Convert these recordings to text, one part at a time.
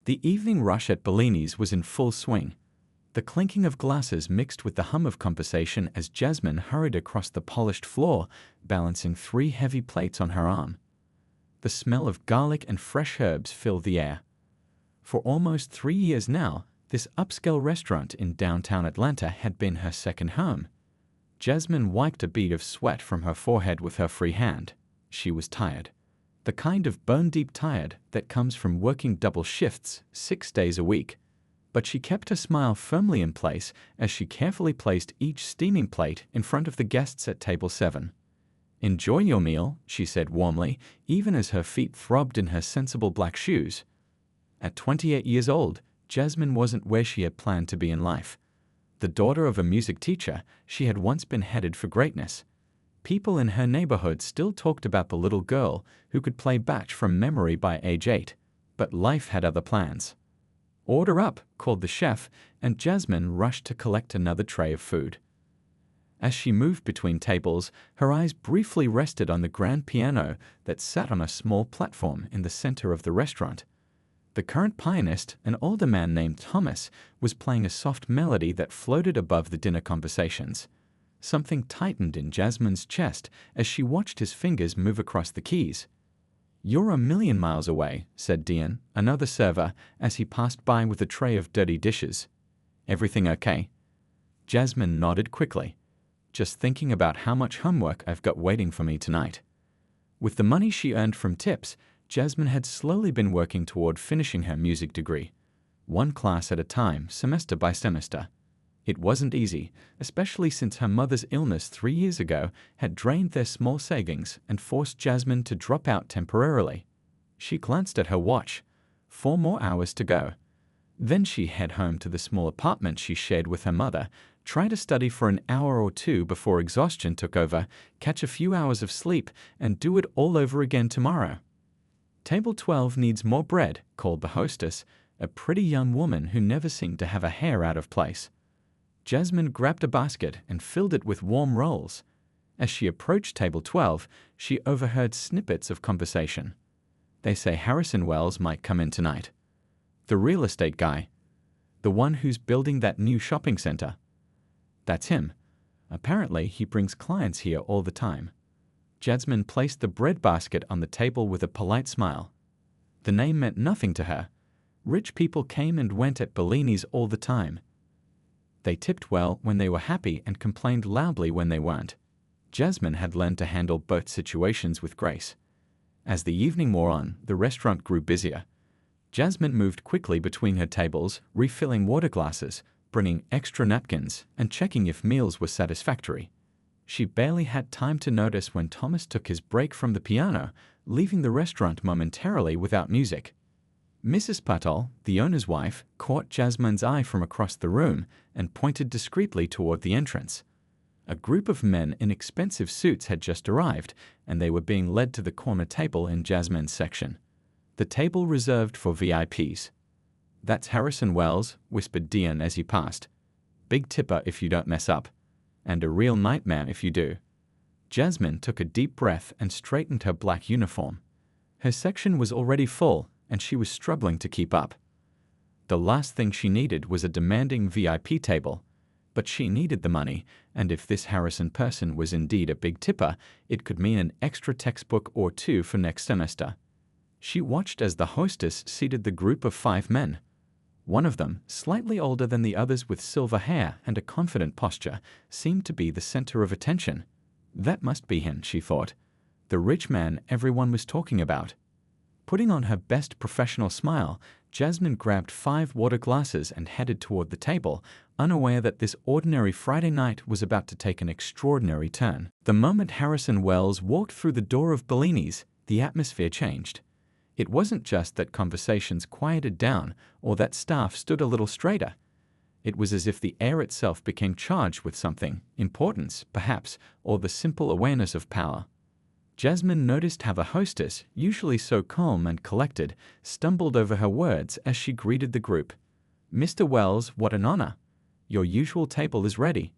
The evening rush at Bellini's was in full swing. The clinking of glasses mixed with the hum of conversation as Jasmine hurried across the polished floor, balancing 3 heavy plates on her arm. The smell of garlic and fresh herbs filled the air. For almost 3 years now, this upscale restaurant in downtown Atlanta had been her second home. Jasmine wiped a bead of sweat from her forehead with her free hand. She was tired. The kind of bone-deep tired that comes from working double shifts 6 days a week. But she kept her smile firmly in place as she carefully placed each steaming plate in front of the guests at table 7. "Enjoy your meal," she said warmly, even as her feet throbbed in her sensible black shoes. At 28 years old, Jasmine wasn't where she had planned to be in life. The daughter of a music teacher, she had once been headed for greatness. People in her neighborhood still talked about the little girl who could play Bach from memory by age 8, but life had other plans. "Order up," called the chef, and Jasmine rushed to collect another tray of food. As she moved between tables, her eyes briefly rested on the grand piano that sat on a small platform in the center of the restaurant. The current pianist, an older man named Thomas, was playing a soft melody that floated above the dinner conversations. Something tightened in Jasmine's chest as she watched his fingers move across the keys. "You're a million miles away," said Dion, another server, as he passed by with a tray of dirty dishes. "Everything okay?" Jasmine nodded quickly. "Just thinking about how much homework I've got waiting for me tonight." With the money she earned from tips, Jasmine had slowly been working toward finishing her music degree, 1 class at a time, semester by semester. It wasn't easy, especially since her mother's illness 3 years ago had drained their small savings and forced Jasmine to drop out temporarily. She glanced at her watch. 4 more hours to go. Then she head home to the small apartment she shared with her mother, try to study for an hour or 2 before exhaustion took over, catch a few hours of sleep, and do it all over again tomorrow. "Table 12 needs more bread," called the hostess, a pretty young woman who never seemed to have a hair out of place. Jasmine grabbed a basket and filled it with warm rolls. As she approached table 12, she overheard snippets of conversation. "They say Harrison Wells might come in tonight." "The real estate guy." "The one who's building that new shopping center." "That's him. Apparently he brings clients here all the time." Jasmine placed the bread basket on the table with a polite smile. The name meant nothing to her. Rich people came and went at Bellini's all the time. They tipped well when they were happy and complained loudly when they weren't. Jasmine had learned to handle both situations with grace. As the evening wore on, the restaurant grew busier. Jasmine moved quickly between her tables, refilling water glasses, bringing extra napkins, and checking if meals were satisfactory. She barely had time to notice when Thomas took his break from the piano, leaving the restaurant momentarily without music. Mrs. Patel, the owner's wife, caught Jasmine's eye from across the room and pointed discreetly toward the entrance. A group of men in expensive suits had just arrived, and they were being led to the corner table in Jasmine's section. The table reserved for VIPs. "That's Harrison Wells," whispered Dion as he passed. "Big tipper if you don't mess up. And a real nightmare if you do." Jasmine took a deep breath and straightened her black uniform. Her section was already full, and she was struggling to keep up. The last thing she needed was a demanding VIP table, but she needed the money, and if this Harrison person was indeed a big tipper, it could mean an extra textbook or 2 for next semester. She watched as the hostess seated the group of 5 men. One of them, slightly older than the others with silver hair and a confident posture, seemed to be the center of attention. That must be him, she thought. The rich man everyone was talking about. Putting on her best professional smile, Jasmine grabbed 5 water glasses and headed toward the table, unaware that this ordinary Friday night was about to take an extraordinary turn. The moment Harrison Wells walked through the door of Bellini's, the atmosphere changed. It wasn't just that conversations quieted down or that staff stood a little straighter. It was as if the air itself became charged with something, importance, perhaps, or the simple awareness of power. Jasmine noticed how the hostess, usually so calm and collected, stumbled over her words as she greeted the group. "Mr. Wells, what an honor. Your usual table is ready."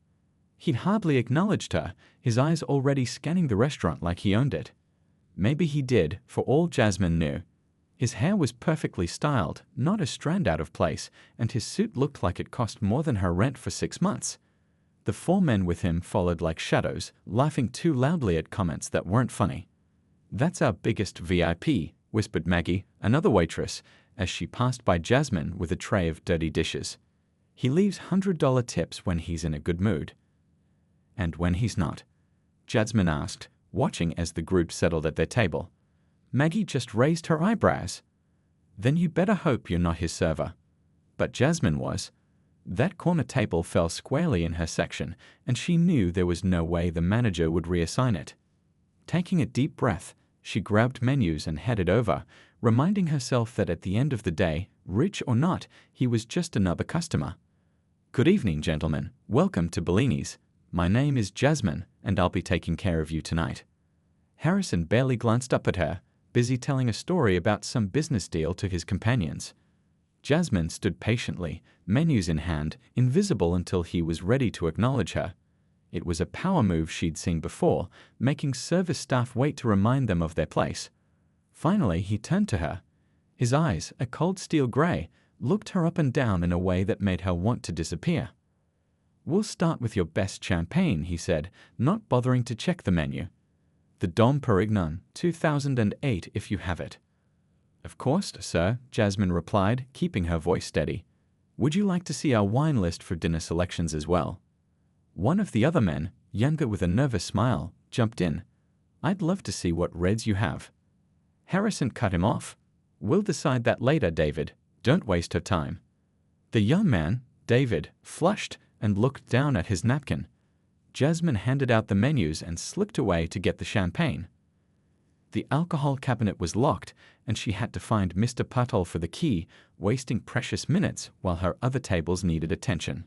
He'd hardly acknowledged her, his eyes already scanning the restaurant like he owned it. Maybe he did, for all Jasmine knew. His hair was perfectly styled, not a strand out of place, and his suit looked like it cost more than her rent for 6 months. The 4 men with him followed like shadows, laughing too loudly at comments that weren't funny. "That's our biggest VIP," whispered Maggie, another waitress, as she passed by Jasmine with a tray of dirty dishes. "He leaves $100 tips when he's in a good mood." "And when he's not?" Jasmine asked, watching as the group settled at their table. Maggie just raised her eyebrows. "Then you better hope you're not his server." But Jasmine was. That corner table fell squarely in her section, and she knew there was no way the manager would reassign it. Taking a deep breath, she grabbed menus and headed over, reminding herself that at the end of the day, rich or not, he was just another customer. "Good evening, gentlemen. Welcome to Bellini's. My name is Jasmine, and I'll be taking care of you tonight." Harrison barely glanced up at her, busy telling a story about some business deal to his companions. Jasmine stood patiently, menus in hand, invisible until he was ready to acknowledge her. It was a power move she'd seen before, making service staff wait to remind them of their place. Finally, he turned to her. His eyes, a cold steel gray, looked her up and down in a way that made her want to disappear. "We'll start with your best champagne," he said, not bothering to check the menu. "The Dom Perignon, 2008 if you have it." "Of course, sir," Jasmine replied, keeping her voice steady. "Would you like to see our wine list for dinner selections as well?" One of the other men, younger with a nervous smile, jumped in. "I'd love to see what reds you have." Harrison cut him off. "We'll decide that later, David. Don't waste her time." The young man, David, flushed and looked down at his napkin. Jasmine handed out the menus and slipped away to get the champagne. The alcohol cabinet was locked, and she had to find Mr. Patel for the key, wasting precious minutes while her other tables needed attention.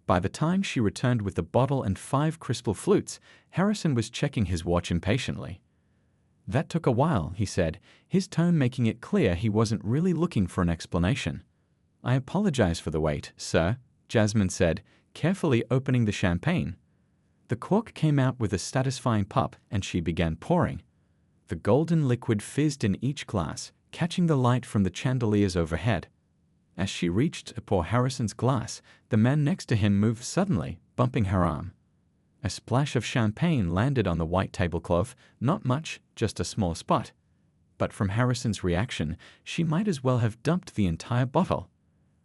By the time she returned with the bottle and 5 crystal flutes, Harrison was checking his watch impatiently. "That took a while," he said, his tone making it clear he wasn't really looking for an explanation. "I apologize for the wait, sir," Jasmine said, carefully opening the champagne. The cork came out with a satisfying pop, and she began pouring. The golden liquid fizzed in each glass, catching the light from the chandeliers overhead. As she reached to pour Harrison's glass, the man next to him moved suddenly, bumping her arm. A splash of champagne landed on the white tablecloth, not much, just a small spot. But from Harrison's reaction, she might as well have dumped the entire bottle.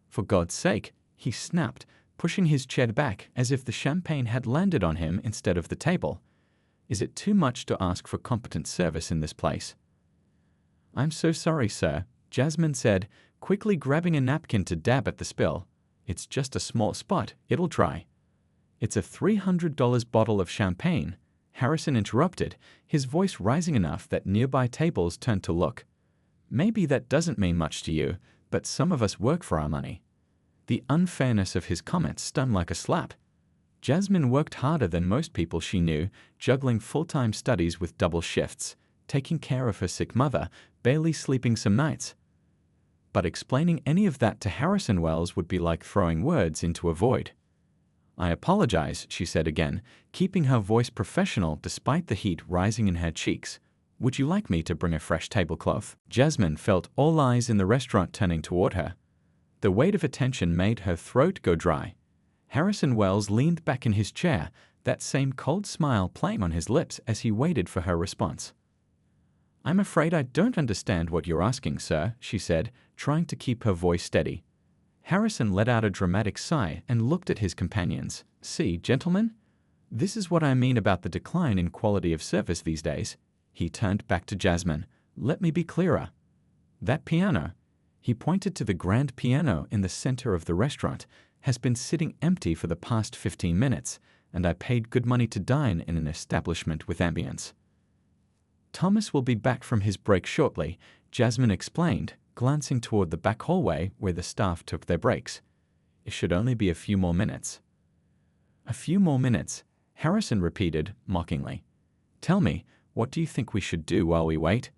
"For God's sake," he snapped, pushing his chair back as if the champagne had landed on him instead of the table. "Is it too much to ask for competent service in this place?" "I'm so sorry, sir," Jasmine said, quickly grabbing a napkin to dab at the spill. "It's just a small spot, it'll dry." "It's a $300 bottle of champagne," Harrison interrupted, his voice rising enough that nearby tables turned to look. "Maybe that doesn't mean much to you, but some of us work for our money." The unfairness of his comments stung like a slap. Jasmine worked harder than most people she knew, juggling full-time studies with double shifts, taking care of her sick mother, barely sleeping some nights. But explaining any of that to Harrison Wells would be like throwing words into a void. "I apologize," she said again, keeping her voice professional despite the heat rising in her cheeks. "Would you like me to bring a fresh tablecloth?" Jasmine felt all eyes in the restaurant turning toward her. The weight of attention made her throat go dry. Harrison Wells leaned back in his chair, that same cold smile playing on his lips as he waited for her response. "I'm afraid I don't understand what you're asking, sir," she said, trying to keep her voice steady. Harrison let out a dramatic sigh and looked at his companions. "See, gentlemen? This is what I mean about the decline in quality of service these days." He turned back to Jasmine. "Let me be clearer. That piano," he pointed to the grand piano in the center of the restaurant, "has been sitting empty for the past 15 minutes, and I paid good money to dine in an establishment with ambience." "Thomas will be back from his break shortly," Jasmine explained, glancing toward the back hallway where the staff took their breaks. "It should only be a few more minutes." "A few more minutes," Harrison repeated, mockingly. "Tell me, what do you think we should do while we wait?"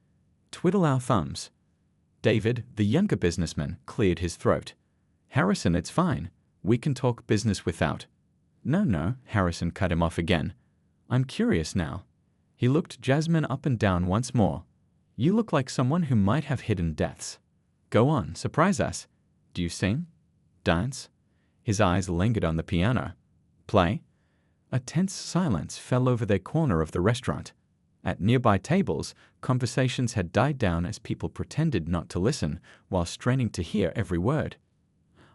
"Twiddle our thumbs." David, the younger businessman, cleared his throat. "Harrison, it's fine. We can talk business without." No, Harrison cut him off again. "I'm curious now." He looked Jasmine up and down once more. You look like someone who might have hidden depths. Go on, surprise us. Do you sing? Dance? His eyes lingered on the piano. Play? A tense silence fell over their corner of the restaurant. At nearby tables, conversations had died down as people pretended not to listen while straining to hear every word.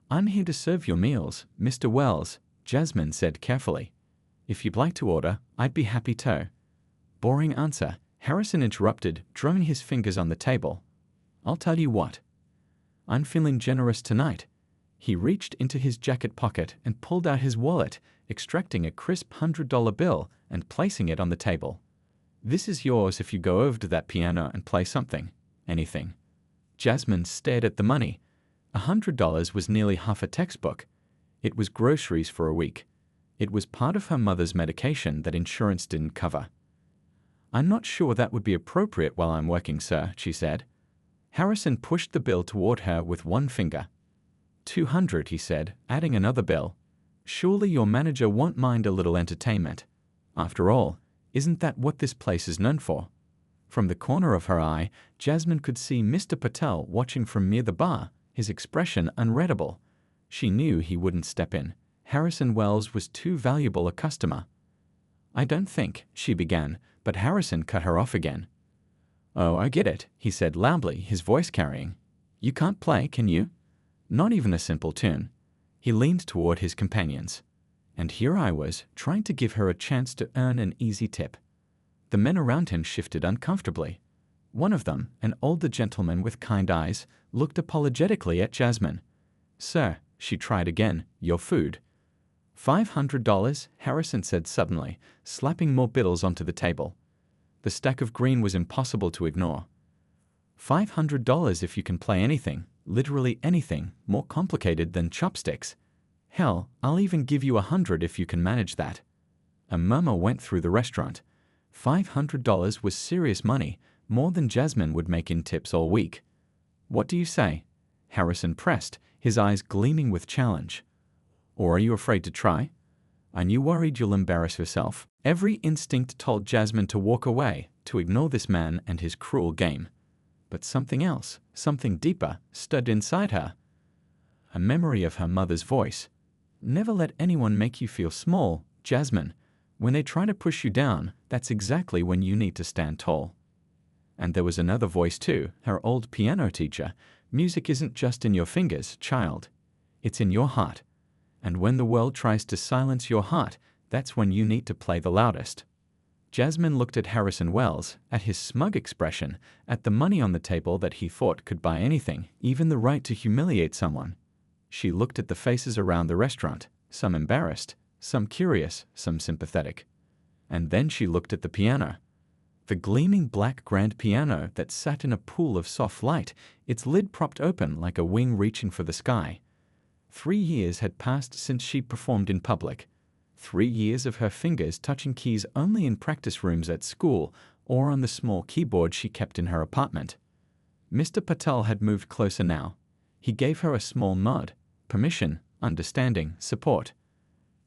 I'm here to serve your meals, Mr. Wells, Jasmine said carefully. If you'd like to order, I'd be happy to. Boring answer, Harrison interrupted, drumming his fingers on the table. I'll tell you what. I'm feeling generous tonight. He reached into his jacket pocket and pulled out his wallet, extracting a crisp $100 bill and placing it on the table. This is yours if you go over to that piano and play something, anything. Jasmine stared at the money. $100 was nearly half a textbook. It was groceries for a week. It was part of her mother's medication that insurance didn't cover. I'm not sure that would be appropriate while I'm working, sir, she said. Harrison pushed the bill toward her with one finger. $200, he said, adding another bill. Surely your manager won't mind a little entertainment. After all, isn't that what this place is known for? From the corner of her eye, Jasmine could see Mr. Patel watching from near the bar, his expression unreadable. She knew he wouldn't step in. Harrison Wells was too valuable a customer. I don't think, she began, but Harrison cut her off again. Oh, I get it, he said loudly, his voice carrying. You can't play, can you? Not even a simple tune. He leaned toward his companions. And here I was, trying to give her a chance to earn an easy tip. The men around him shifted uncomfortably. One of them, an older gentleman with kind eyes, looked apologetically at Jasmine. Sir, she tried again, your food. $500, Harrison said suddenly, slapping more bills onto the table. The stack of green was impossible to ignore. $500 if you can play anything, literally anything, more complicated than chopsticks. Hell, I'll even give you $100 if you can manage that. A murmur went through the restaurant. $500 was serious money, more than Jasmine would make in tips all week. What do you say? Harrison pressed, his eyes gleaming with challenge. Or are you afraid to try? Are you worried you'll embarrass yourself? Every instinct told Jasmine to walk away, to ignore this man and his cruel game. But something else, something deeper, stirred inside her. A memory of her mother's voice. Never let anyone make you feel small, Jasmine. When they try to push you down, that's exactly when you need to stand tall. And there was another voice too, her old piano teacher. Music isn't just in your fingers, child. It's in your heart. And when the world tries to silence your heart, that's when you need to play the loudest. Jasmine looked at Harrison Wells, at his smug expression, at the money on the table that he thought could buy anything, even the right to humiliate someone. She looked at the faces around the restaurant, some embarrassed, some curious, some sympathetic. And then she looked at the piano. The gleaming black grand piano that sat in a pool of soft light, its lid propped open like a wing reaching for the sky. 3 years had passed since she performed in public. 3 years of her fingers touching keys only in practice rooms at school or on the small keyboard she kept in her apartment. Mr. Patel had moved closer now. He gave her a small nod, permission, understanding, support.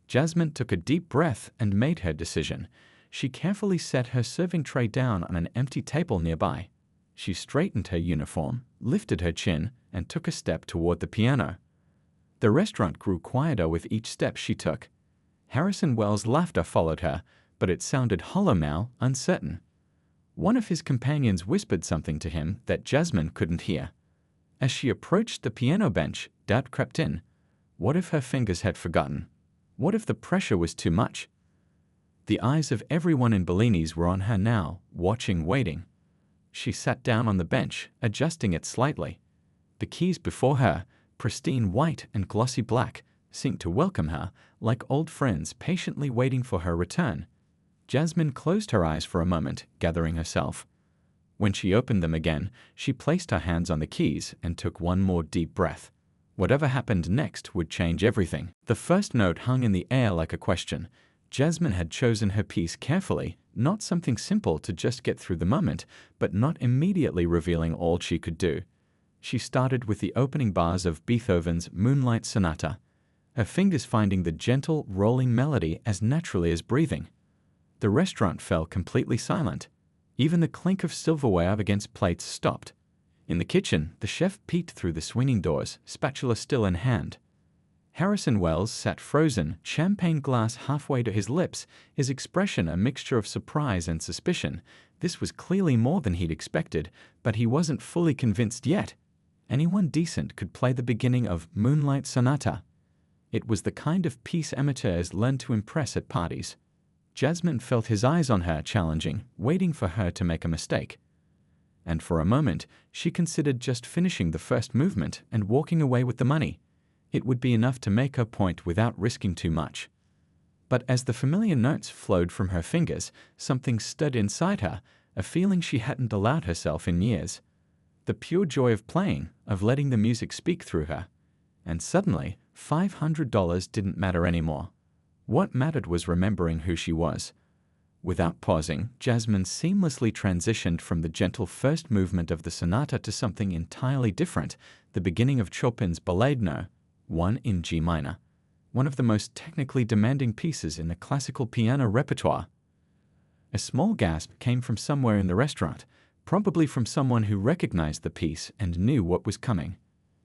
Jasmine took a deep breath and made her decision. She carefully set her serving tray down on an empty table nearby. She straightened her uniform, lifted her chin, and took a step toward the piano. The restaurant grew quieter with each step she took. Harrison Wells' laughter followed her, but it sounded hollow now, uncertain. One of his companions whispered something to him that Jasmine couldn't hear. As she approached the piano bench, doubt crept in. What if her fingers had forgotten? What if the pressure was too much? The eyes of everyone in Bellini's were on her now, watching, waiting. She sat down on the bench, adjusting it slightly. The keys before her, pristine white and glossy black, seemed to welcome her, like old friends patiently waiting for her return. Jasmine closed her eyes for a moment, gathering herself. When she opened them again, she placed her hands on the keys and took one more deep breath. Whatever happened next would change everything. The first note hung in the air like a question. Jasmine had chosen her piece carefully, not something simple to just get through the moment, but not immediately revealing all she could do. She started with the opening bars of Beethoven's Moonlight Sonata, her fingers finding the gentle, rolling melody as naturally as breathing. The restaurant fell completely silent. Even the clink of silverware against plates stopped. In the kitchen, the chef peeked through the swinging doors, spatula still in hand. Harrison Wells sat frozen, champagne glass halfway to his lips, his expression a mixture of surprise and suspicion. This was clearly more than he'd expected, but he wasn't fully convinced yet. Anyone decent could play the beginning of Moonlight Sonata. It was the kind of piece amateurs learn to impress at parties. Jasmine felt his eyes on her, challenging, waiting for her to make a mistake. And for a moment, she considered just finishing the first movement and walking away with the money. It would be enough to make her point without risking too much. But as the familiar notes flowed from her fingers, something stirred inside her, a feeling she hadn't allowed herself in years. The pure joy of playing, of letting the music speak through her. And suddenly, $500 didn't matter anymore. What mattered was remembering who she was. Without pausing, Jasmine seamlessly transitioned from the gentle first movement of the sonata to something entirely different, the beginning of Chopin's Ballade No. 1 in G minor, one of the most technically demanding pieces in the classical piano repertoire. A small gasp came from somewhere in the restaurant, probably from someone who recognized the piece and knew what was coming.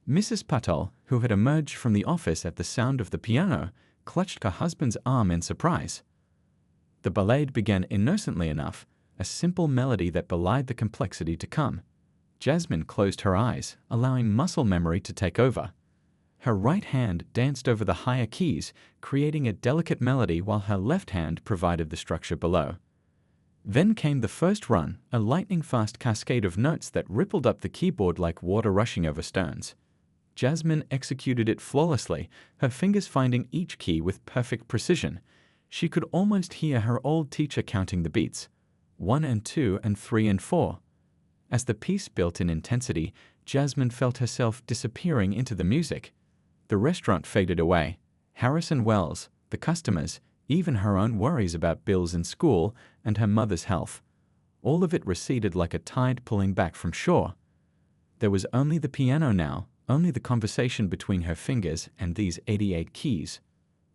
Mrs. Patel, who had emerged from the office at the sound of the piano, clutched her husband's arm in surprise. The ballade began innocently enough, a simple melody that belied the complexity to come. Jasmine closed her eyes, allowing muscle memory to take over. Her right hand danced over the higher keys, creating a delicate melody while her left hand provided the structure below. Then came the first run, a lightning-fast cascade of notes that rippled up the keyboard like water rushing over stones. Jasmine executed it flawlessly, her fingers finding each key with perfect precision. She could almost hear her old teacher counting the beats, 1 and 2 and 3 and 4. As the piece built in intensity, Jasmine felt herself disappearing into the music. The restaurant faded away. Harrison Wells, the customers, even her own worries about bills in school and her mother's health. All of it receded like a tide pulling back from shore. There was only the piano now, only the conversation between her fingers and these 88 keys.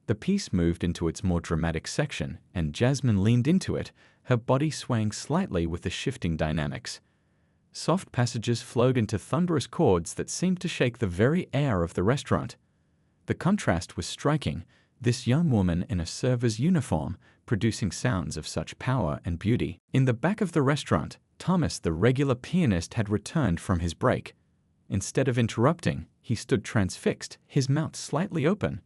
The piece moved into its more dramatic section, and Jasmine leaned into it, her body swaying slightly with the shifting dynamics. Soft passages flowed into thunderous chords that seemed to shake the very air of the restaurant. The contrast was striking, this young woman in a server's uniform, producing sounds of such power and beauty. In the back of the restaurant, Thomas, the regular pianist, had returned from his break. Instead of interrupting, he stood transfixed, his mouth slightly open.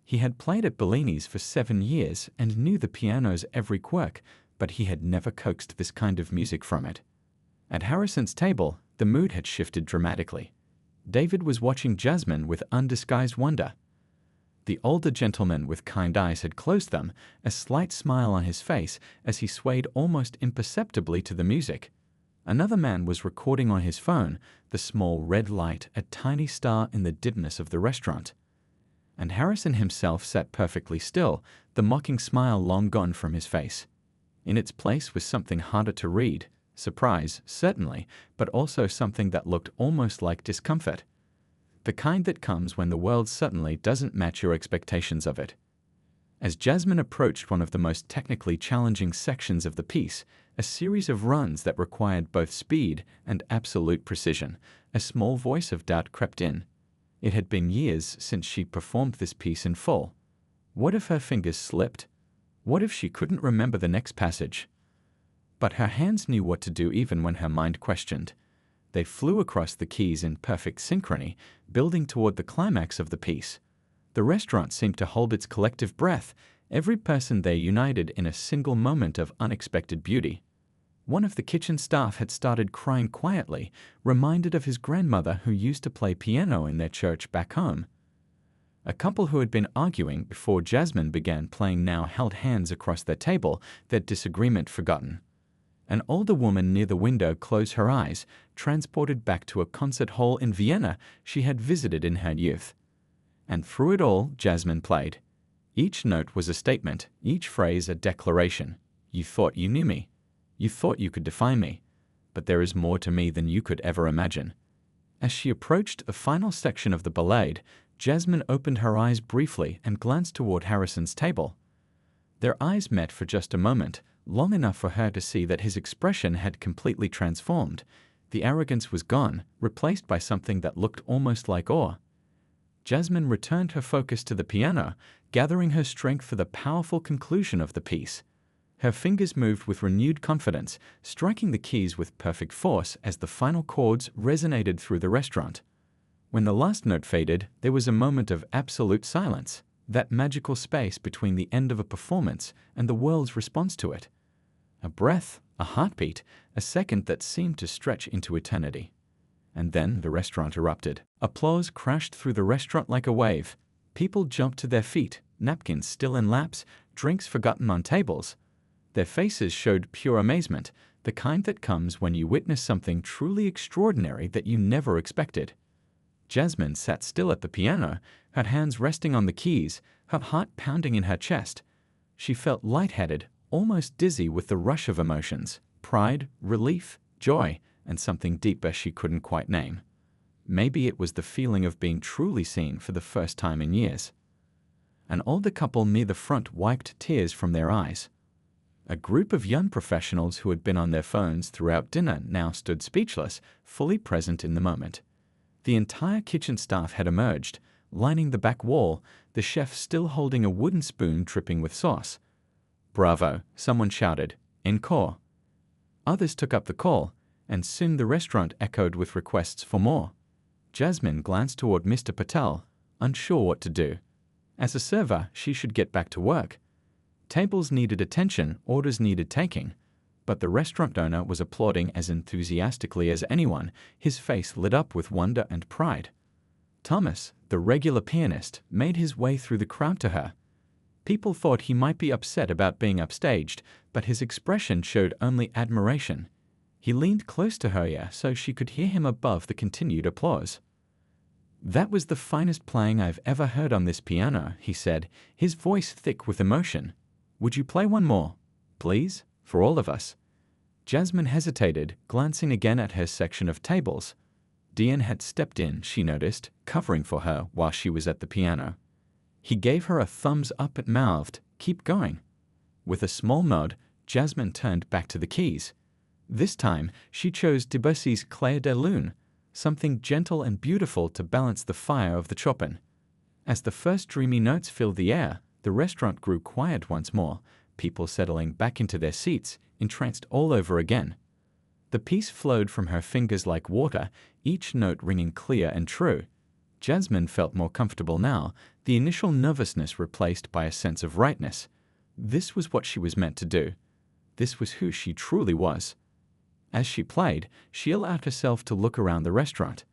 He had played at Bellini's for 7 years and knew the piano's every quirk, but he had never coaxed this kind of music from it. At Harrison's table, the mood had shifted dramatically. David was watching Jasmine with undisguised wonder. The older gentleman with kind eyes had closed them, a slight smile on his face as he swayed almost imperceptibly to the music. Another man was recording on his phone, the small red light a tiny star in the dimness of the restaurant. And Harrison himself sat perfectly still, the mocking smile long gone from his face. In its place was something harder to read, surprise, certainly, but also something that looked almost like discomfort. The kind that comes when the world suddenly doesn't match your expectations of it. As Jasmine approached one of the most technically challenging sections of the piece, a series of runs that required both speed and absolute precision, a small voice of doubt crept in. It had been years since she performed this piece in full. What if her fingers slipped? What if she couldn't remember the next passage? But her hands knew what to do even when her mind questioned. They flew across the keys in perfect synchrony, building toward the climax of the piece. The restaurant seemed to hold its collective breath, every person there united in a single moment of unexpected beauty. One of the kitchen staff had started crying quietly, reminded of his grandmother who used to play piano in their church back home. A couple who had been arguing before Jasmine began playing now held hands across their table, their disagreement forgotten. An older woman near the window closed her eyes, transported back to a concert hall in Vienna she had visited in her youth. And through it all, Jasmine played. Each note was a statement, each phrase a declaration. You thought you knew me. You thought you could define me. But there is more to me than you could ever imagine. As she approached the final section of the ballade, Jasmine opened her eyes briefly and glanced toward Harrison's table. Their eyes met for just a moment, long enough for her to see that his expression had completely transformed. The arrogance was gone, replaced by something that looked almost like awe. Jasmine returned her focus to the piano, gathering her strength for the powerful conclusion of the piece. Her fingers moved with renewed confidence, striking the keys with perfect force as the final chords resonated through the restaurant. When the last note faded, there was a moment of absolute silence, that magical space between the end of a performance and the world's response to it. A breath, a heartbeat, a second that seemed to stretch into eternity. And then the restaurant erupted. Applause crashed through the restaurant like a wave. People jumped to their feet, napkins still in laps, drinks forgotten on tables. Their faces showed pure amazement, the kind that comes when you witness something truly extraordinary that you never expected. Jasmine sat still at the piano, her hands resting on the keys, her heart pounding in her chest. She felt lightheaded, almost dizzy with the rush of emotions, pride, relief, joy, and something deeper she couldn't quite name. Maybe it was the feeling of being truly seen for the first time in years. An older couple near the front wiped tears from their eyes. A group of young professionals who had been on their phones throughout dinner now stood speechless, fully present in the moment. The entire kitchen staff had emerged, lining the back wall, the chef still holding a wooden spoon dripping with sauce. "Bravo," someone shouted. "Encore." Others took up the call, and soon the restaurant echoed with requests for more. Jasmine glanced toward Mr. Patel, unsure what to do. As a server, she should get back to work. Tables needed attention, orders needed taking. But the restaurant owner was applauding as enthusiastically as anyone, his face lit up with wonder and pride. Thomas, the regular pianist, made his way through the crowd to her. People thought he might be upset about being upstaged, but his expression showed only admiration. He leaned close to her ear so she could hear him above the continued applause. "That was the finest playing I've ever heard on this piano," he said, his voice thick with emotion. "Would you play one more, please, for all of us?" Jasmine hesitated, glancing again at her section of tables. Dian had stepped in, she noticed, covering for her while she was at the piano. He gave her a thumbs up and mouthed, "Keep going." With a small nod, Jasmine turned back to the keys. This time, she chose Debussy's Clair de Lune, something gentle and beautiful to balance the fire of the Chopin. As the first dreamy notes filled the air, the restaurant grew quiet once more, people settling back into their seats, entranced all over again. The piece flowed from her fingers like water, each note ringing clear and true. Jasmine felt more comfortable now, the initial nervousness replaced by a sense of rightness. This was what she was meant to do. This was who she truly was. As she played, she allowed herself to look around the restaurant.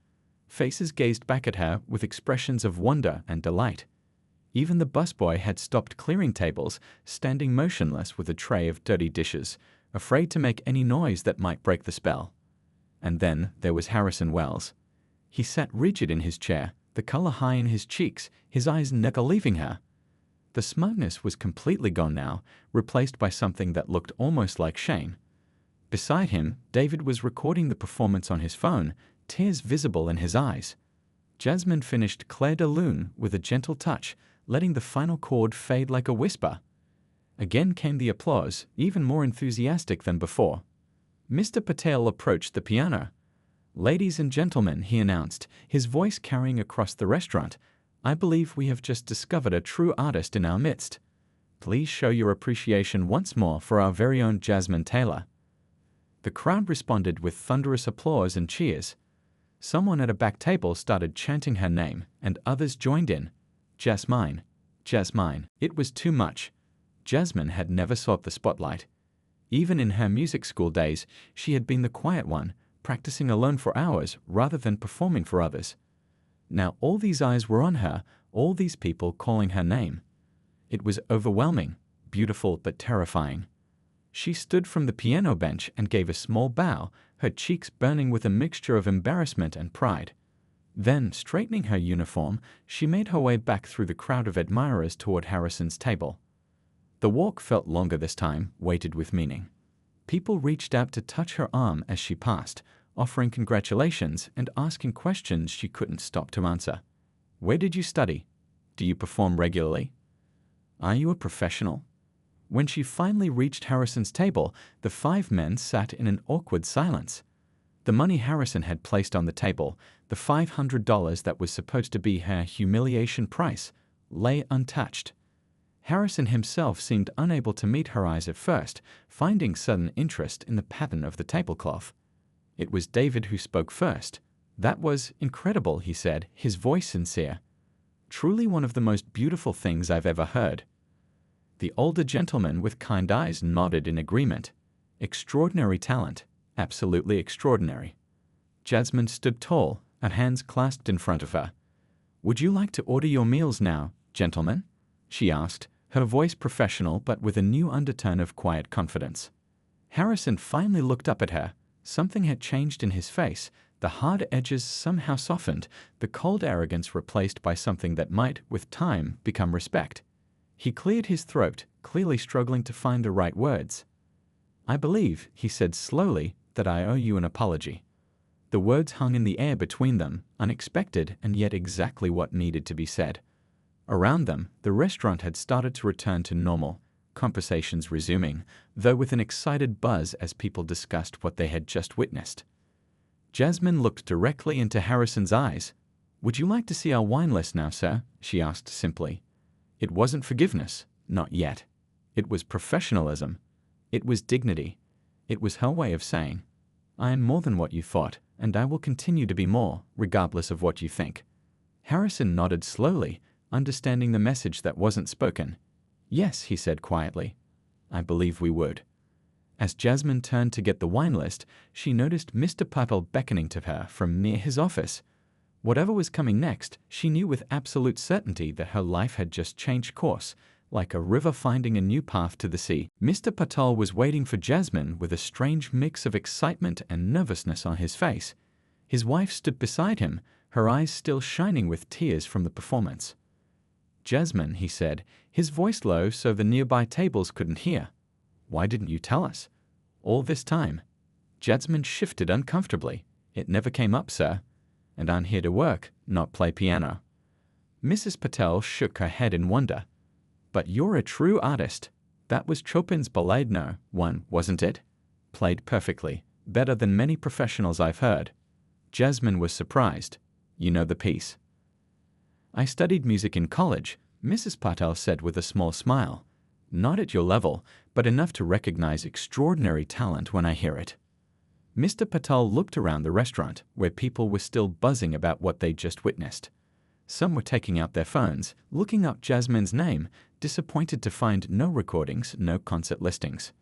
Faces gazed back at her with expressions of wonder and delight. Even the busboy had stopped clearing tables, standing motionless with a tray of dirty dishes, afraid to make any noise that might break the spell. And then there was Harrison Wells. He sat rigid in his chair, the color high in his cheeks, his eyes never leaving her. The smugness was completely gone now, replaced by something that looked almost like shame. Beside him, David was recording the performance on his phone, tears visible in his eyes. Jasmine finished Clair de Lune with a gentle touch, letting the final chord fade like a whisper. Again came the applause, even more enthusiastic than before. Mr. Patel approached the piano. "Ladies and gentlemen," he announced, his voice carrying across the restaurant, "I believe we have just discovered a true artist in our midst. Please show your appreciation once more for our very own Jasmine Taylor." The crowd responded with thunderous applause and cheers. Someone at a back table started chanting her name, and others joined in. "Jasmine, Jasmine." It was too much. Jasmine had never sought the spotlight. Even in her music school days, she had been the quiet one, practicing alone for hours rather than performing for others. Now all these eyes were on her, all these people calling her name. It was overwhelming, beautiful but terrifying. She stood from the piano bench and gave a small bow, her cheeks burning with a mixture of embarrassment and pride. Then, straightening her uniform, she made her way back through the crowd of admirers toward Harrison's table. The walk felt longer this time, weighted with meaning. People reached out to touch her arm as she passed, offering congratulations and asking questions she couldn't stop to answer. "Where did you study? Do you perform regularly? Are you a professional? When she finally reached Harrison's table, the 5 men sat in an awkward silence. The money Harrison had placed on the table, the $500 that was supposed to be her humiliation price, lay untouched. Harrison himself seemed unable to meet her eyes at first, finding sudden interest in the pattern of the tablecloth. It was David who spoke first. "That was incredible," he said, his voice sincere. "Truly one of the most beautiful things I've ever heard." The older gentleman with kind eyes nodded in agreement. Extraordinary talent. Absolutely extraordinary. Jasmine stood tall, her hands clasped in front of her. "Would you like to order your meals now, gentlemen?" she asked, her voice professional but with a new undertone of quiet confidence. Harrison finally looked up at her. Something had changed in his face. The hard edges somehow softened, the cold arrogance replaced by something that might, with time, become respect. He cleared his throat, clearly struggling to find the right words. "I believe," he said slowly, "that I owe you an apology." The words hung in the air between them, unexpected and yet exactly what needed to be said. Around them, the restaurant had started to return to normal, conversations resuming, though with an excited buzz as people discussed what they had just witnessed. Jasmine looked directly into Harrison's eyes. "Would you like to see our wine list now, sir?" she asked simply. It wasn't forgiveness, not yet. It was professionalism. It was dignity. It was her way of saying, "I am more than what you thought, and I will continue to be more, regardless of what you think." Harrison nodded slowly, understanding the message that wasn't spoken. "Yes," he said quietly. "I believe we would." As Jasmine turned to get the wine list, she noticed Mr. Patel beckoning to her from near his office. Whatever was coming next, she knew with absolute certainty that her life had just changed course, like a river finding a new path to the sea. Mr. Patel was waiting for Jasmine with a strange mix of excitement and nervousness on his face. His wife stood beside him, her eyes still shining with tears from the performance. "Jasmine," he said, his voice low so the nearby tables couldn't hear. "Why didn't you tell us? All this time?" Jasmine shifted uncomfortably. "It never came up, sir. And I'm here to work, not play piano." Mrs. Patel shook her head in wonder. "But you're a true artist. That was Chopin's Ballade one, wasn't it? Played perfectly, better than many professionals I've heard." Jasmine was surprised. "You know the piece?" "I studied music in college," Mrs. Patel said with a small smile. "Not at your level, but enough to recognize extraordinary talent when I hear it." Mr. Patel looked around the restaurant, where people were still buzzing about what they'd just witnessed. Some were taking out their phones, looking up Jasmine's name, disappointed to find no recordings, no concert listings.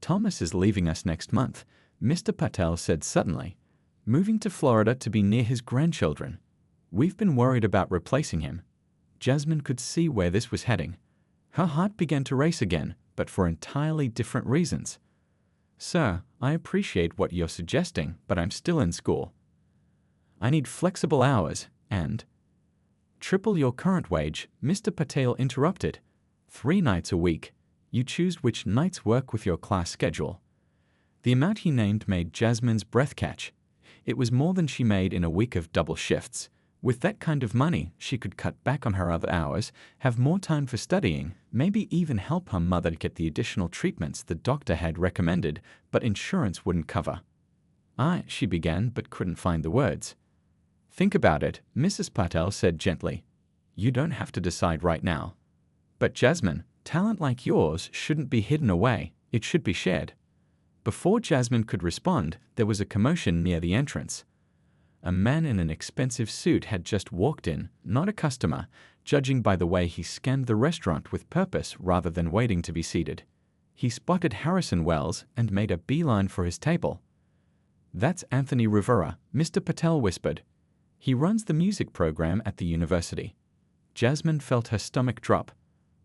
"Thomas is leaving us next month," Mr. Patel said suddenly, "moving to Florida to be near his grandchildren. We've been worried about replacing him." Jasmine could see where this was heading. Her heart began to race again, but for entirely different reasons. "Sir, I appreciate what you're suggesting, but I'm still in school. I need flexible hours and—" "Triple your current wage," Mr. Patel interrupted. 3 nights a week. You choose which nights work with your class schedule." The amount he named made Jasmine's breath catch. It was more than she made in a week of double shifts. With that kind of money, she could cut back on her other hours, have more time for studying, maybe even help her mother get the additional treatments the doctor had recommended, but insurance wouldn't cover. She began but couldn't find the words. "Think about it," Mrs. Patel said gently. "You don't have to decide right now." "But Jasmine, talent like yours shouldn't be hidden away, it should be shared." Before Jasmine could respond, there was a commotion near the entrance. A man in an expensive suit had just walked in, not a customer, judging by the way he scanned the restaurant with purpose rather than waiting to be seated. He spotted Harrison Wells and made a beeline for his table. "That's Anthony Rivera," Mr. Patel whispered. "He runs the music program at the university." Jasmine felt her stomach drop.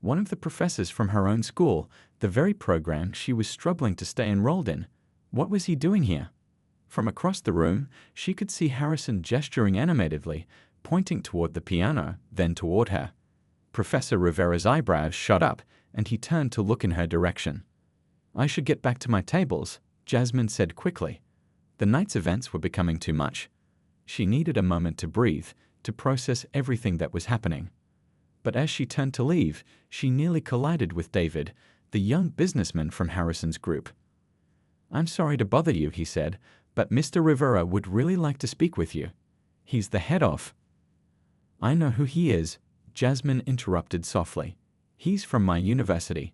One of the professors from her own school, the very program she was struggling to stay enrolled in. What was he doing here? From across the room, she could see Harrison gesturing animatedly, pointing toward the piano, then toward her. Professor Rivera's eyebrows shot up, and he turned to look in her direction. "I should get back to my tables," Jasmine said quickly. The night's events were becoming too much. She needed a moment to breathe, to process everything that was happening. But as she turned to leave, she nearly collided with David, the young businessman from Harrison's group. "I'm sorry to bother you," he said, "but Mr. Rivera would really like to speak with you. He's the head of—" "I know who he is," Jasmine interrupted softly. "He's from my university."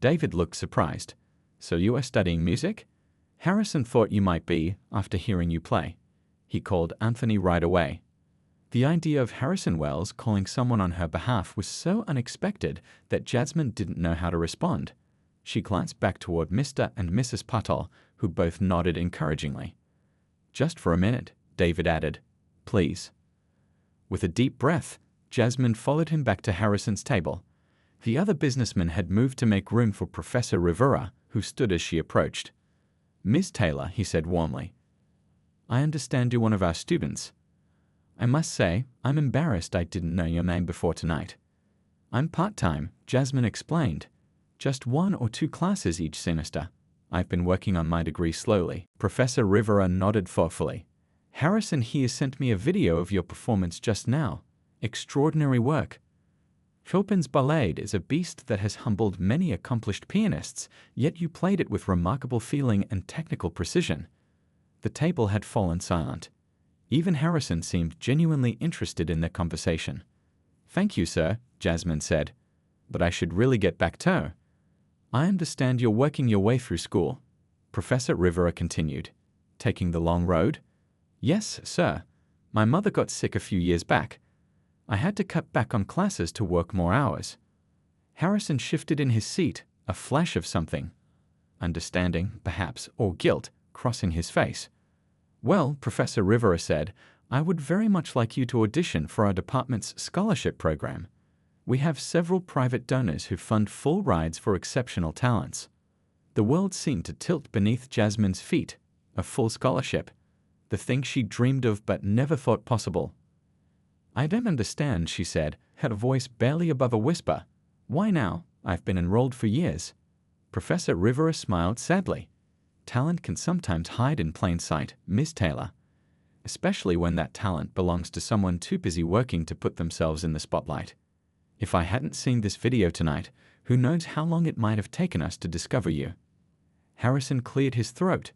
David looked surprised. "So you are studying music? Harrison thought you might be, after hearing you play." He called Anthony right away. The idea of Harrison Wells calling someone on her behalf was so unexpected that Jasmine didn't know how to respond. She glanced back toward Mr. and Mrs. Patel, who both nodded encouragingly. "Just for a minute," David added. "Please." With a deep breath, Jasmine followed him back to Harrison's table. The other businessman had moved to make room for Professor Rivera, who stood as she approached. "Ms. Taylor," he said warmly, "I understand you're one of our students. I must say, I'm embarrassed I didn't know your name before tonight." "I'm part-time," Jasmine explained. "Just 1 or 2 classes each semester. I've been working on my degree slowly." Professor Rivera nodded thoughtfully. "Harrison here sent me a video of your performance just now. Extraordinary work. Chopin's Ballade is a beast that has humbled many accomplished pianists, yet you played it with remarkable feeling and technical precision." The table had fallen silent. Even Harrison seemed genuinely interested in their conversation. "Thank you, sir," Jasmine said. "But I should really get back to—" "I understand you're working your way through school," Professor Rivera continued. "Taking the long road?" "Yes, sir. My mother got sick a few years back. I had to cut back on classes to work more hours." Harrison shifted in his seat, a flash of something, understanding, perhaps, or guilt, crossing his face. "Well," Professor Rivera said, "I would very much like you to audition for our department's scholarship program. We have several private donors who fund full rides for exceptional talents." The world seemed to tilt beneath Jasmine's feet. A full scholarship. The thing she dreamed of but never thought possible. "I don't understand," she said, her voice barely above a whisper. "Why now? I've been enrolled for years." Professor Rivera smiled sadly. "Talent can sometimes hide in plain sight, Miss Taylor. Especially when that talent belongs to someone too busy working to put themselves in the spotlight. If I hadn't seen this video tonight, who knows how long it might have taken us to discover you." Harrison cleared his throat.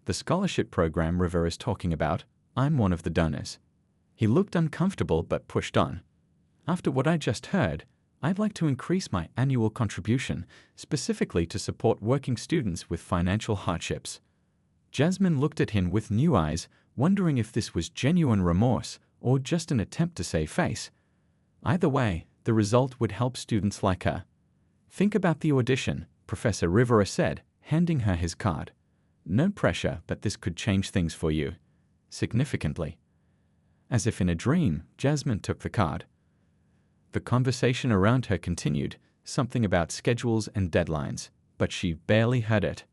"The scholarship program Rivera's talking about, I'm one of the donors." He looked uncomfortable but pushed on. "After what I just heard, I'd like to increase my annual contribution, specifically to support working students with financial hardships." Jasmine looked at him with new eyes, wondering if this was genuine remorse or just an attempt to save face. Either way, the result would help students like her. "Think about the audition," Professor Rivera said, handing her his card. "No pressure, but this could change things for you. Significantly." As if in a dream, Jasmine took the card. The conversation around her continued, something about schedules and deadlines, but she barely heard it.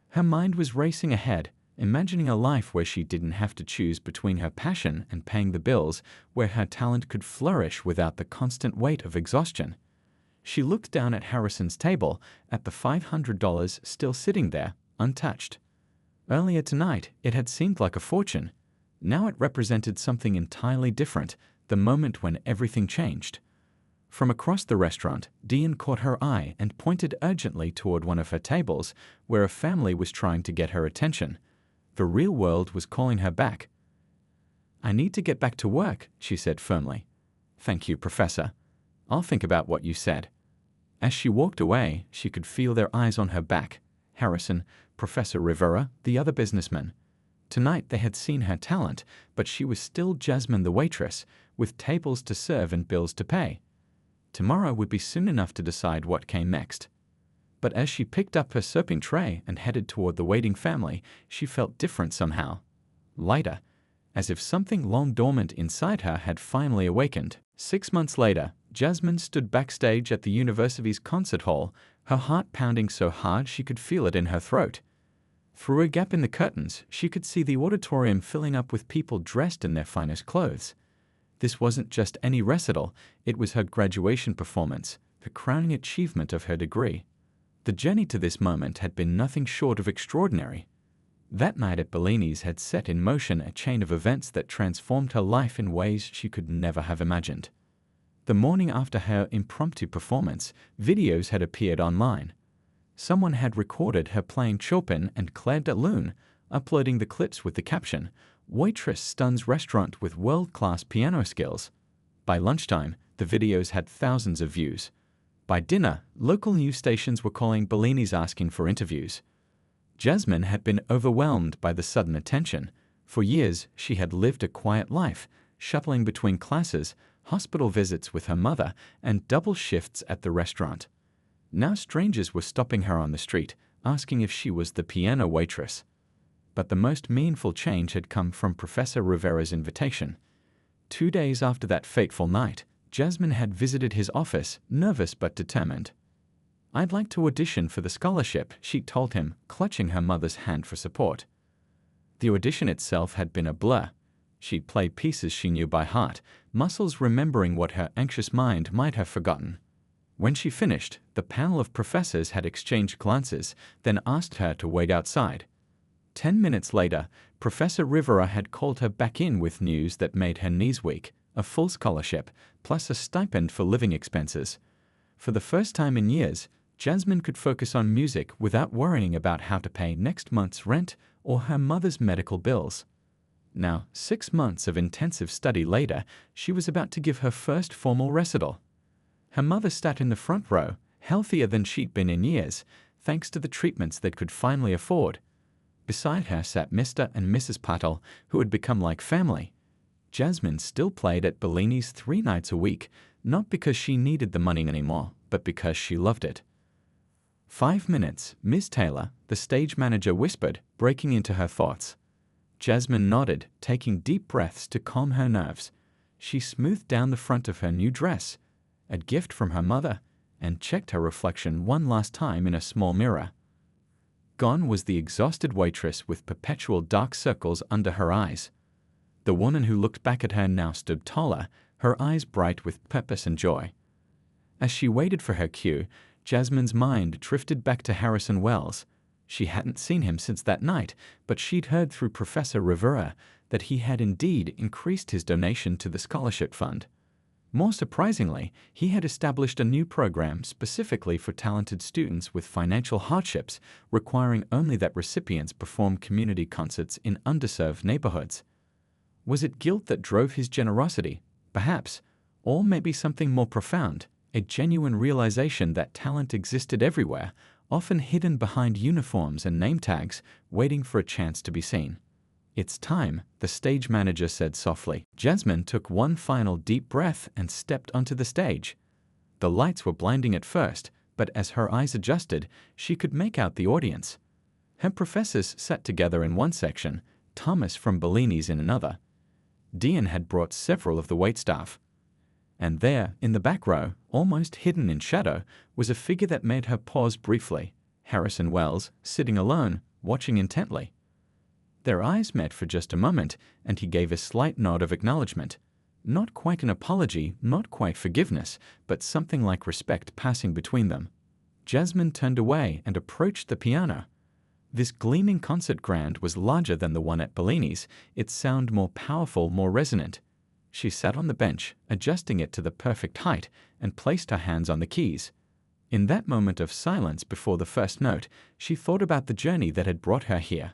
Her mind was racing ahead, imagining a life where she didn't have to choose between her passion and paying the bills, where her talent could flourish without the constant weight of exhaustion. She looked down at Harrison's table, at the $500 still sitting there, untouched. Earlier tonight, it had seemed like a fortune. Now it represented something entirely different, the moment when everything changed. From across the restaurant, Dean caught her eye and pointed urgently toward one of her tables, where a family was trying to get her attention. The real world was calling her back. "I need to get back to work," she said firmly. "Thank you, Professor. I'll think about what you said." As she walked away, she could feel their eyes on her back. Harrison, Professor Rivera, the other businessman. Tonight they had seen her talent, but she was still Jasmine the waitress, with tables to serve and bills to pay. Tomorrow would be soon enough to decide what came next. But as she picked up her serving tray and headed toward the waiting family, she felt different somehow. Lighter, as if something long dormant inside her had finally awakened. 6 months later, Jasmine stood backstage at the university's concert hall, her heart pounding so hard she could feel it in her throat. Through a gap in the curtains, she could see the auditorium filling up with people dressed in their finest clothes. This wasn't just any recital, it was her graduation performance, the crowning achievement of her degree. The journey to this moment had been nothing short of extraordinary. That night at Bellini's had set in motion a chain of events that transformed her life in ways she could never have imagined. The morning after her impromptu performance, videos had appeared online. Someone had recorded her playing Chopin and Clair de Lune, uploading the clips with the caption, "Waitress stuns restaurant with world-class piano skills." By lunchtime, the videos had thousands of views. By dinner, local news stations were calling Bellini's asking for interviews. Jasmine had been overwhelmed by the sudden attention. For years, she had lived a quiet life, shuttling between classes, hospital visits with her mother, and double shifts at the restaurant. Now strangers were stopping her on the street, asking if she was the piano waitress. But the most meaningful change had come from Professor Rivera's invitation. 2 days after that fateful night, Jasmine had visited his office, nervous but determined. "I'd like to audition for the scholarship," she told him, clutching her mother's hand for support. The audition itself had been a blur. She'd played pieces she knew by heart, muscles remembering what her anxious mind might have forgotten. When she finished, the panel of professors had exchanged glances, then asked her to wait outside. 10 minutes later, Professor Rivera had called her back in with news that made her knees weak: a full scholarship, plus a stipend for living expenses. For the first time in years, Jasmine could focus on music without worrying about how to pay next month's rent or her mother's medical bills. Now, 6 months of intensive study later, she was about to give her first formal recital. Her mother sat in the front row, healthier than she'd been in years, thanks to the treatments they could finally afford. Beside her sat Mr. and Mrs. Patel, who had become like family. Jasmine still played at Bellini's 3 nights a week, not because she needed the money anymore, but because she loved it. 5 minutes, Miss Taylor, the stage manager, whispered, breaking into her thoughts. Jasmine nodded, taking deep breaths to calm her nerves. She smoothed down the front of her new dress, a gift from her mother, and checked her reflection one last time in a small mirror. Gone was the exhausted waitress with perpetual dark circles under her eyes. The woman who looked back at her now stood taller, her eyes bright with purpose and joy. As she waited for her cue, Jasmine's mind drifted back to Harrison Wells. She hadn't seen him since that night, but she'd heard through Professor Rivera that he had indeed increased his donation to the scholarship fund. More surprisingly, he had established a new program specifically for talented students with financial hardships, requiring only that recipients perform community concerts in underserved neighborhoods. Was it guilt that drove his generosity? Perhaps. Or maybe something more profound, a genuine realization that talent existed everywhere, often hidden behind uniforms and name tags, waiting for a chance to be seen. "It's time," the stage manager said softly. Jasmine took one final deep breath and stepped onto the stage. The lights were blinding at first, but as her eyes adjusted, she could make out the audience. Her professors sat together in one section, Thomas from Bellini's in another. Dean had brought several of the waitstaff. And there, in the back row, almost hidden in shadow, was a figure that made her pause briefly: Harrison Wells, sitting alone, watching intently. Their eyes met for just a moment, and he gave a slight nod of acknowledgement. Not quite an apology, not quite forgiveness, but something like respect passing between them. Jasmine turned away and approached the piano. This gleaming concert grand was larger than the one at Bellini's, its sound more powerful, more resonant. She sat on the bench, adjusting it to the perfect height, and placed her hands on the keys. In that moment of silence before the first note, she thought about the journey that had brought her here.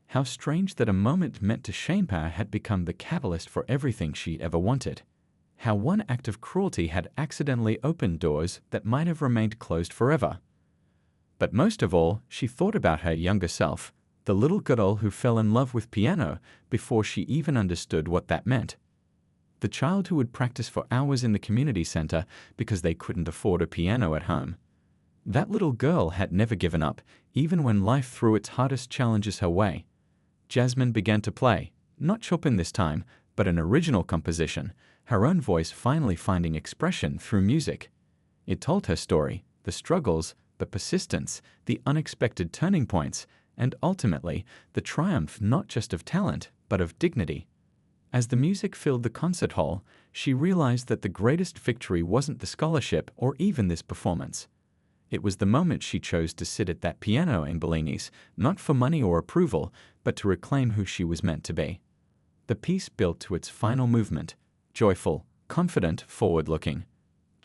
How strange that a moment meant to shame her had become the catalyst for everything she ever wanted. How one act of cruelty had accidentally opened doors that might have remained closed forever. But most of all, she thought about her younger self, the little girl who fell in love with piano before she even understood what that meant. The child who would practice for hours in the community center because they couldn't afford a piano at home. That little girl had never given up, even when life threw its hardest challenges her way. Jasmine began to play, not Chopin this time, but an original composition, her own voice finally finding expression through music. It told her story, the struggles, the persistence, the unexpected turning points, and ultimately, the triumph not just of talent, but of dignity. As the music filled the concert hall, she realized that the greatest victory wasn't the scholarship or even this performance. It was the moment she chose to sit at that piano in Bellini's, not for money or approval, but to reclaim who she was meant to be. The piece built to its final movement, joyful, confident, forward-looking.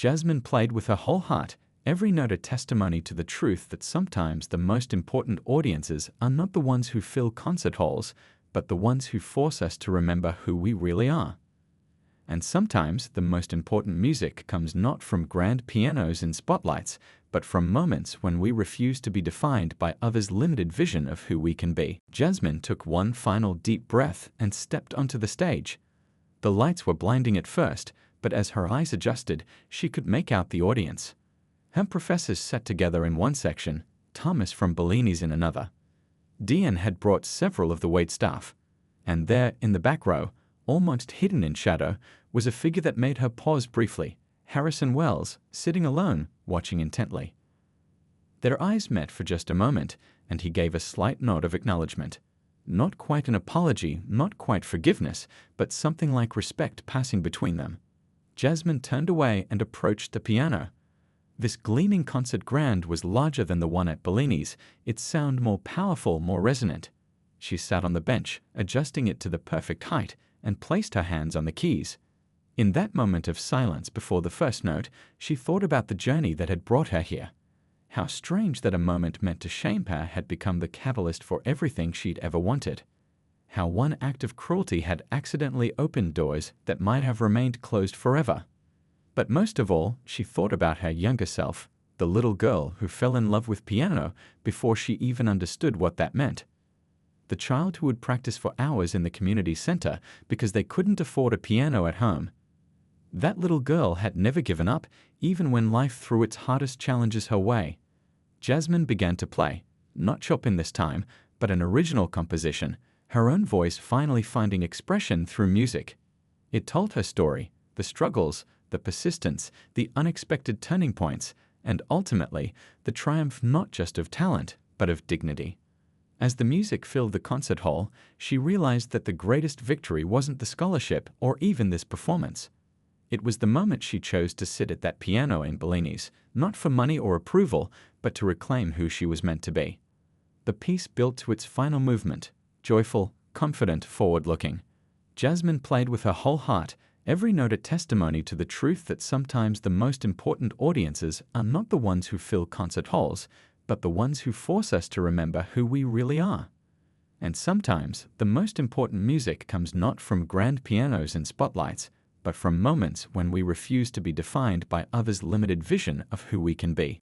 Jasmine played with her whole heart, every note a testimony to the truth that sometimes the most important audiences are not the ones who fill concert halls, but the ones who force us to remember who we really are. And sometimes the most important music comes not from grand pianos and spotlights, but from moments when we refuse to be defined by others' limited vision of who we can be. Jasmine took one final deep breath and stepped onto the stage. The lights were blinding at first, but as her eyes adjusted, she could make out the audience. Her professors sat together in one section, Thomas from Bellini's in another. Dean had brought several of the waitstaff, and there, in the back row, almost hidden in shadow, was a figure that made her pause briefly, Harrison Wells, sitting alone, watching intently. Their eyes met for just a moment, and he gave a slight nod of acknowledgement. Not quite an apology, not quite forgiveness, but something like respect passing between them. Jasmine turned away and approached the piano. This gleaming concert grand was larger than the one at Bellini's, its sound more powerful, more resonant. She sat on the bench, adjusting it to the perfect height, and placed her hands on the keys. In that moment of silence before the first note, she thought about the journey that had brought her here. How strange that a moment meant to shame her had become the catalyst for everything she'd ever wanted. How one act of cruelty had accidentally opened doors that might have remained closed forever. But most of all, she thought about her younger self, the little girl who fell in love with piano before she even understood what that meant. The child who would practice for hours in the community center because they couldn't afford a piano at home. That little girl had never given up, even when life threw its hardest challenges her way. Jasmine began to play, not Chopin this time, but an original composition, her own voice finally finding expression through music. It told her story, the struggles, the persistence, the unexpected turning points, and ultimately, the triumph not just of talent, but of dignity. As the music filled the concert hall, she realized that the greatest victory wasn't the scholarship or even this performance. It was the moment she chose to sit at that piano in Bellini's, not for money or approval, but to reclaim who she was meant to be. The piece built to its final movement, joyful, confident, forward-looking. Jasmine played with her whole heart, every note a testimony to the truth that sometimes the most important audiences are not the ones who fill concert halls, but the ones who force us to remember who we really are. And sometimes, the most important music comes not from grand pianos and spotlights, but from moments when we refuse to be defined by others' limited vision of who we can be.